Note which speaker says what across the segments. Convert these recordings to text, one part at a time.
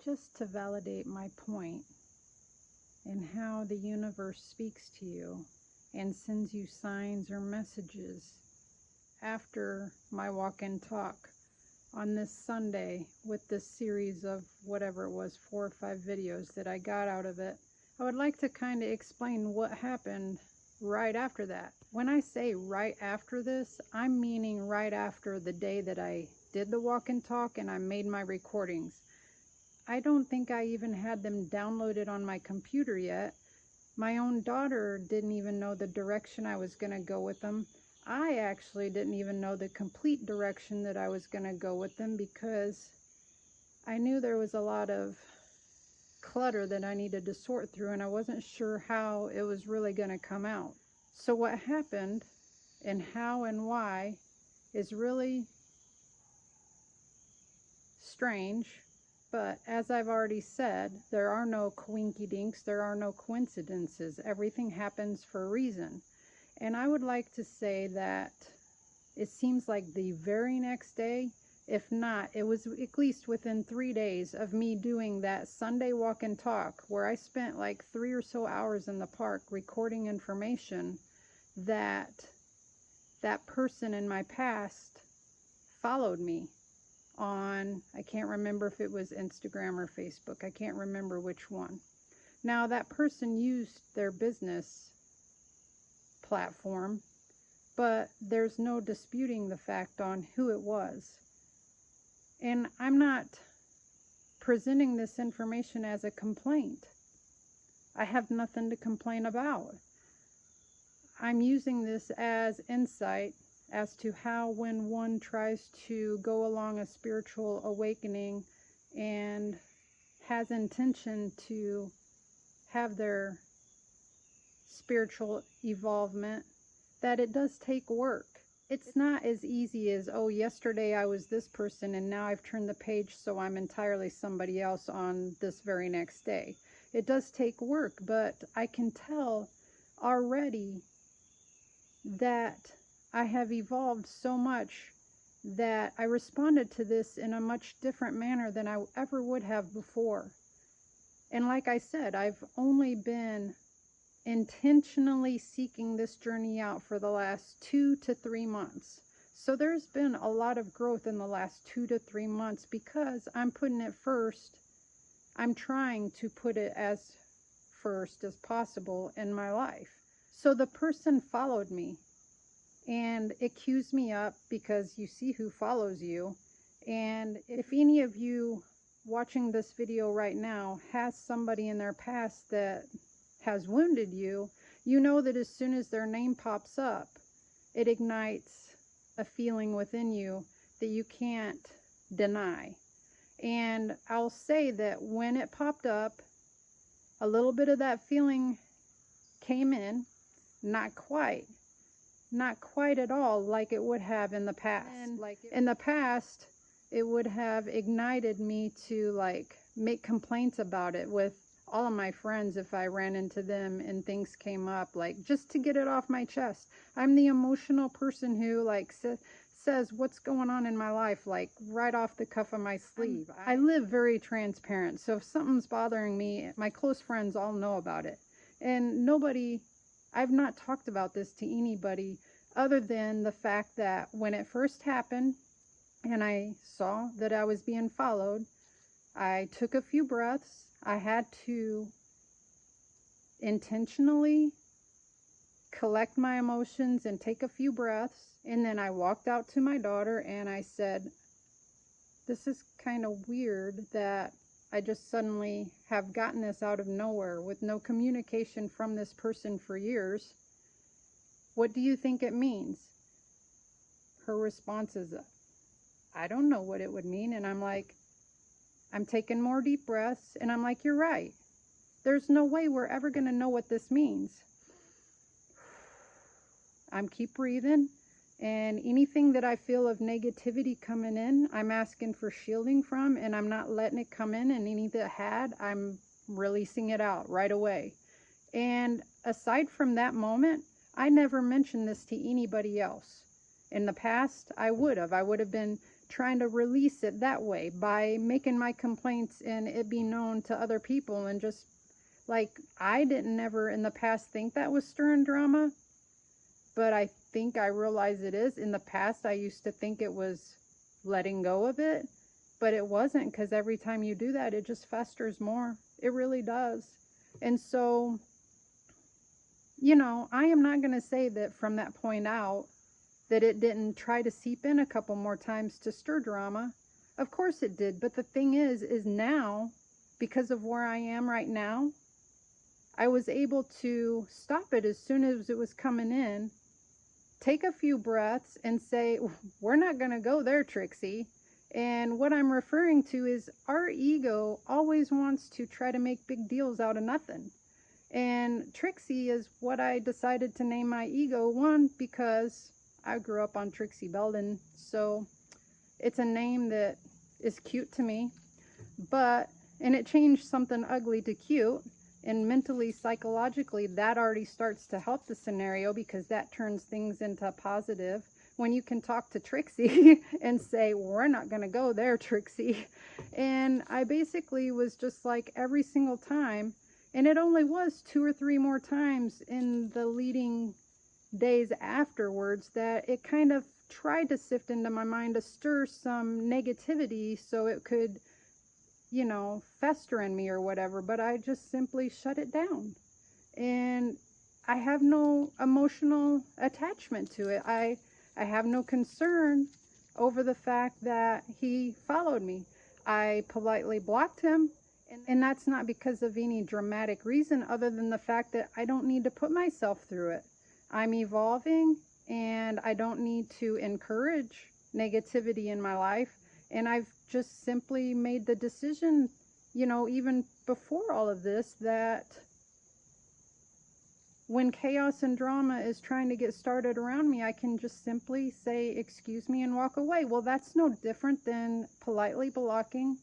Speaker 1: just to validate my point and how the universe speaks to you and sends you signs or messages after my walk and talk on this Sunday with this series of whatever it was, 4 or 5 videos that I got out of it. I would like to kind of explain what happened right after that. When I say right after this, I'm meaning right after the day that I did the walk and talk and I made my recordings. I don't think I even had them downloaded on my computer yet. My own daughter didn't even know the direction I was going to go with them. I actually didn't even know the complete direction that I was going to go with them because I knew there was a lot of clutter that I needed to sort through, and I wasn't sure how it was really going to come out. So what happened and how and why is really strange, but as I've already said, there are no coinky-dinks, there are no coincidences. Everything happens for a reason. And I would like to say that it seems like the very next day, if not, it was at least within 3 days of me doing that Sunday walk and talk where I spent like 3 or so hours in the park recording information, that person in my past followed me on, I can't remember if it was Instagram or Facebook. I can't remember which one. Now that person used their business platform, but there's no disputing the fact on who it was. And I'm not presenting this information as a complaint. I have nothing to complain about. I'm using this as insight as to how, when one tries to go along a spiritual awakening and has intention to have their spiritual evolvement, that it does take work. It's not as easy as, oh, yesterday I was this person and now I've turned the page so I'm entirely somebody else on this very next day. It does take work, but I can tell already that I have evolved so much that I responded to this in a much different manner than I ever would have before. And like I said, I've only been intentionally seeking this journey out for the last 2 to 3 months. So there's been a lot of growth in the last 2 to 3 months because I'm putting it first. I'm trying to put it as first as possible in my life. So the person followed me and it cues me up because you see who follows you. And if any of you watching this video right now has somebody in their past that has wounded you, you know that as soon as their name pops up, it ignites a feeling within you that you can't deny. And I'll say that when it popped up, a little bit of that feeling came in, not quite at all like it would have in the past. And in the past, it would have ignited me to like make complaints about it with all of my friends if I ran into them and things came up, like just to get it off my chest. I'm the emotional person who like says what's going on in my life, like right off the cuff of my sleeve. I live very transparent, so if something's bothering me, my close friends all know about it. And I've not talked about this to anybody other than the fact that when it first happened and I saw that I was being followed, I took a few breaths. I had to intentionally collect my emotions and take a few breaths. And then I walked out to my daughter and I said, this is kind of weird that I just suddenly have gotten this out of nowhere with no communication from this person for years. What do you think it means? Her response is, I don't know what it would mean. And I'm like, I'm taking more deep breaths, and I'm like, you're right. There's no way we're ever going to know what this means. I'm keep breathing, and anything that I feel of negativity coming in, I'm asking for shielding from, and I'm not letting it come in, and any that I'm releasing it out right away. And aside from that moment, I never mentioned this to anybody else. In the past, I would have been trying to release it that way by making my complaints and it be known to other people. And just like, I didn't never in the past think that was stirring drama, but I think I realize it is. In the past, I used to think it was letting go of it, but it wasn't, because every time you do that, it just festers more. It really does. And so, I am not going to say that from that point out that it didn't try to seep in a couple more times to stir drama. Of course it did. But the thing is now, because of where I am right now, I was able to stop it as soon as it was coming in, take a few breaths and say, we're not going to go there, Trixie. And what I'm referring to is our ego always wants to try to make big deals out of nothing. And Trixie is what I decided to name my ego. One, because I grew up on Trixie Belden, so it's a name that is cute to me. And it changed something ugly to cute. And mentally, psychologically, that already starts to help the scenario, because that turns things into positive. When you can talk to Trixie and say, we're not going to go there, Trixie. And I basically was just like, every single time, and it only was 2 or 3 more times in the leading days afterwards, that it kind of tried to sift into my mind to stir some negativity so it could, fester in me or whatever. But I just simply shut it down. And I have no emotional attachment to it. I have no concern over the fact that he followed me. I politely blocked him, and that's not because of any dramatic reason other than the fact that I don't need to put myself through it. I'm evolving, and I don't need to encourage negativity in my life. And I've just simply made the decision, even before all of this, that when chaos and drama is trying to get started around me, I can just simply say, excuse me, and walk away. Well, that's no different than politely blocking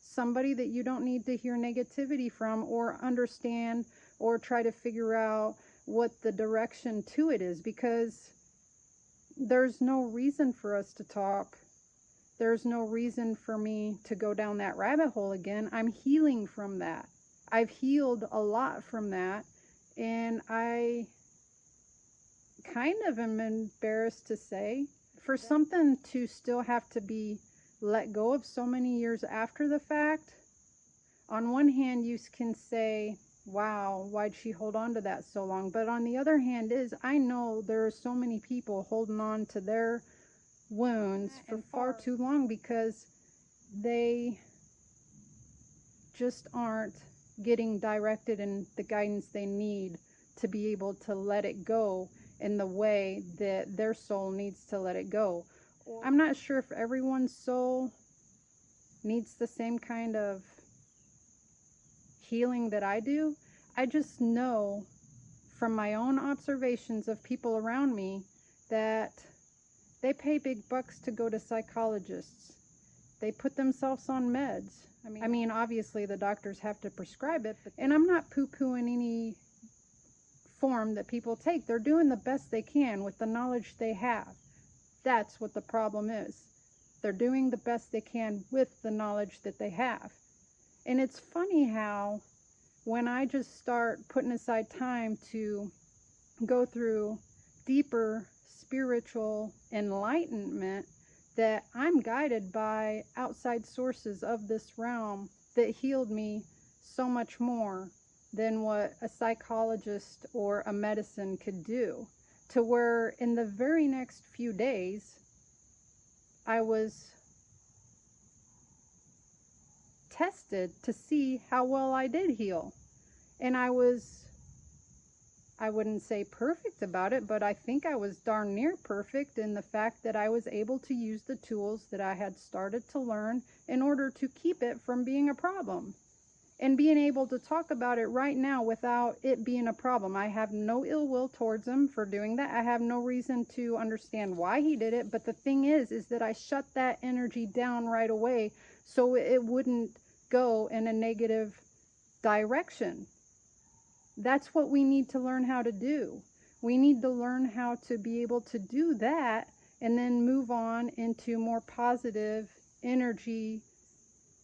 Speaker 1: somebody that you don't need to hear negativity from or understand or try to figure out what the direction to it is, because there's no reason for us to talk. There's no reason for me to go down that rabbit hole again. I'm healing from that. I've healed a lot from that. And I kind of am embarrassed to say, for something to still have to be let go of so many years after the fact, on one hand you can say, wow, why'd she hold on to that so long? But on the other hand I know there are so many people holding on to their wounds for far too long because they just aren't getting directed in the guidance they need to be able to let it go in the way that their soul needs to let it go. I'm not sure if everyone's soul needs the same kind of healing that I do. I just know from my own observations of people around me that they pay big bucks to go to psychologists. They put themselves on meds. I mean, obviously the doctors have to prescribe it, and I'm not poo-pooing any form that people take. They're doing the best they can with the knowledge they have. That's what the problem is. They're doing the best they can with the knowledge that they have. And it's funny how when I just start putting aside time to go through deeper spiritual enlightenment, that I'm guided by outside sources of this realm that healed me so much more than what a psychologist or a medicine could do. To where in the very next few days, I was tested to see how well I did heal. And I wouldn't say perfect about it, but I think I was darn near perfect in the fact that I was able to use the tools that I had started to learn in order to keep it from being a problem. And being able to talk about it right now without it being a problem. I have no ill will towards him for doing that. I have no reason to understand why he did it. But the thing is that I shut that energy down right away so it wouldn't go in a negative direction. That's what we need to learn how to do. We need to learn how to be able to do that and then move on into more positive, energy,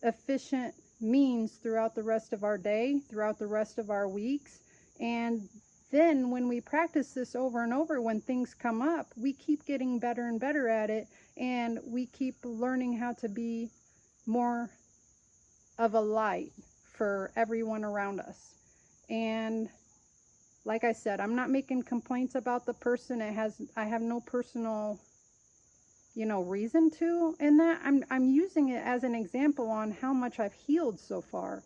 Speaker 1: efficient means throughout the rest of our day, throughout the rest of our weeks. And then when we practice this over and over, when things come up, we keep getting better and better at it, and we keep learning how to be more of a light for everyone around us. And like I said, I'm not making complaints about the person. I have no personal, reason to in that. I'm using it as an example on how much I've healed so far,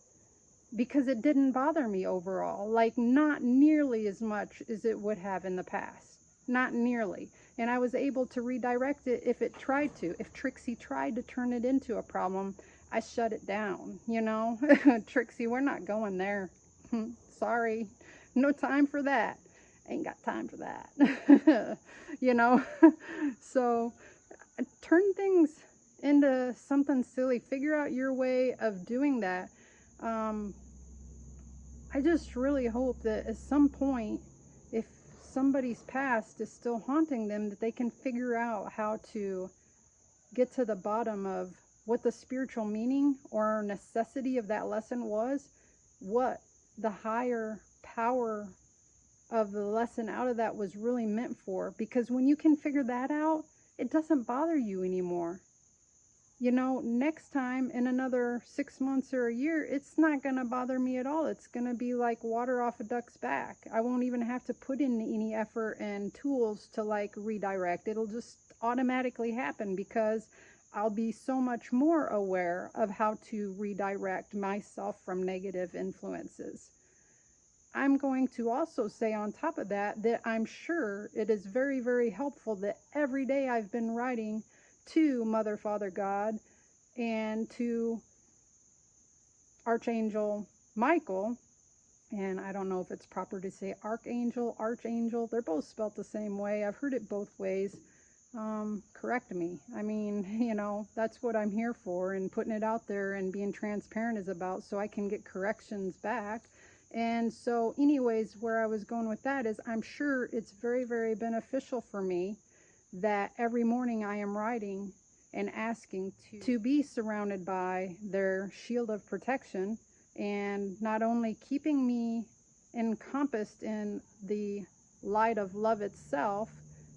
Speaker 1: because it didn't bother me overall, like not nearly as much as it would have in the past. Not nearly. And I was able to redirect it if it tried to. If Trixie tried to turn it into a problem, I shut it down, Trixie, we're not going there. Sorry. No time for that. Ain't got time for that. So turn things into something silly. Figure out your way of doing that. I just really hope that at some point, if somebody's past is still haunting them, that they can figure out how to get to the bottom of what the spiritual meaning or necessity of that lesson was, what the higher power of the lesson out of that was really meant for. Because when you can figure that out, it doesn't bother you anymore. Next time, in another 6 months or a year, it's not going to bother me at all. It's going to be like water off a duck's back. I won't even have to put in any effort and tools to redirect. It'll just automatically happen, because I'll be so much more aware of how to redirect myself from negative influences. I'm going to also say on top of that I'm sure it is very, very helpful that every day I've been writing to Mother, Father, God, and to Archangel Michael, and I don't know if it's proper to say Archangel, Archangel, they're both spelt the same way. I've heard it both ways. Correct me. I mean, that's what I'm here for, and putting it out there and being transparent is about, so I can get corrections back. And so anyways, where I was going with that is, I'm sure it's very, very beneficial for me that every morning I am writing and asking to be surrounded by their shield of protection, and not only keeping me encompassed in the light of love itself,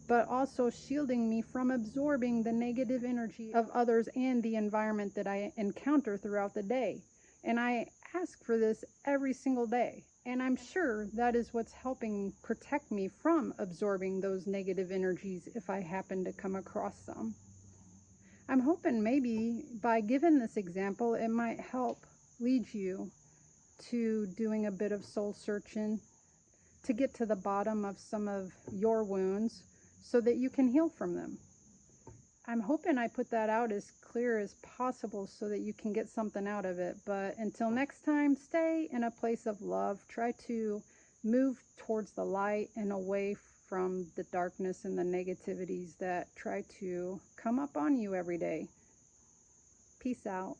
Speaker 1: but also shielding me from absorbing the negative energy of others and the environment that I encounter throughout the day. And I ask for this every single day. And I'm sure that is what's helping protect me from absorbing those negative energies if I happen to come across some. I'm hoping maybe by giving this example, it might help lead you to doing a bit of soul searching to get to the bottom of some of your wounds so that you can heal from them. I'm hoping I put that out as clear as possible so that you can get something out of it. But until next time, stay in a place of love. Try to move towards the light and away from the darkness and the negativities that try to come up on you every day. Peace out.